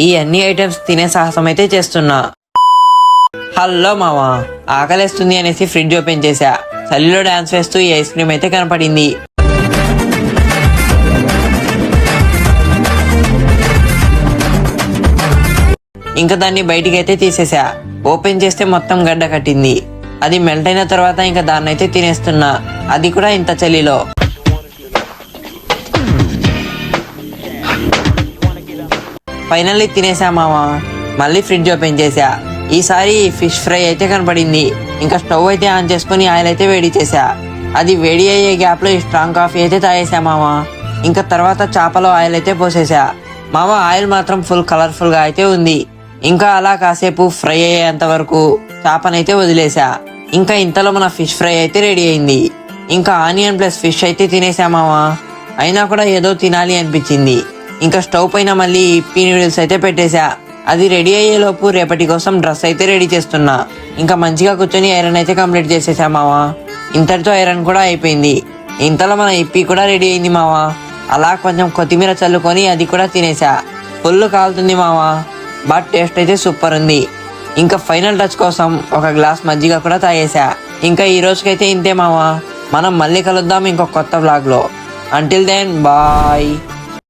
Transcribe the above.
ఈ అన్ని ఐటమ్స్ తినే సాహసం అయితే చేస్తున్నా. హలో మావా, ఆకలేస్తుంది అనేసి ఫ్రిడ్జ్ ఓపెన్ చేశా. చలిలో డాన్స్ వేస్తూ ఈ ఐస్ క్రీమ్ అయితే కనపడింది. ఇంకా దాన్ని బయటికి అయితే తీసేసా. ఓపెన్ చేస్తే మొత్తం గడ్డ కట్టింది. అది మెల్ట్ అయిన తర్వాత ఇంకా దాన్ని అయితే తినేస్తున్నా, అది కూడా ఇంత చలిలో. ఫైనల్లీ తినేసా మావా. మళ్ళీ ఫ్రిడ్జ్ ఓపెన్ చేసా. ఈసారి ఫిష్ ఫ్రై అయితే కనపడింది. ఇంకా స్టవ్ అయితే ఆన్ చేసుకుని ఆయిల్ అయితే వేడి చేసా. అది వేడి అయ్యే గ్యాప్ లో ఈ స్ట్రాంగ్ కాఫీ అయితే తాగేసా మావా. ఇంకా తర్వాత చేపలో ఆయిల్ అయితే పోసేసా మావా. ఆయిల్ మాత్రం ఫుల్ కలర్ఫుల్ గా అయితే ఉంది. ఇంకా అలా కాసేపు ఫ్రై అయ్యేంత వరకు చేపనైతే వదిలేసా. ఇంకా ఇంతలో మన ఫిష్ ఫ్రై అయితే రెడీ అయింది. ఇంకా ఆనియన్ ప్లస్ ఫిష్ అయితే తినేసా మావా. అయినా కూడా ఏదో తినాలి అనిపించింది. ఇంకా స్టవ్ పైన మళ్ళీ ఇప్పీ నూడిల్స్ అయితే పెట్టేశా. అది రెడీ అయ్యేలోపు రేపటి కోసం డ్రెస్ అయితే రెడీ చేస్తున్నా. ఇంకా మంచిగా కూర్చొని ఐరన్ అయితే కంప్లీట్ చేసేసా మావా. ఇంతటితో ఐరన్ కూడా అయిపోయింది. ఇంతలో మన ఇప్పి కూడా రెడీ అయింది మావా. అలా కొంచెం కొత్తిమీర చల్లుకొని అది కూడా తినేసా. ఫుల్ కాలుతుంది మావా, బట్ టేస్ట్ అయితే సూపర్ ఉంది. ఇంకా ఫైనల్ టచ్ కోసం ఒక గ్లాస్ మజ్జిగ కూడా తాగేసా. ఇంకా ఈ రోజుకైతే ఇంతే మావా. మనం మళ్ళీ కలుద్దాం ఇంకొక కొత్త వ్లాగ్ లో. Until then bye.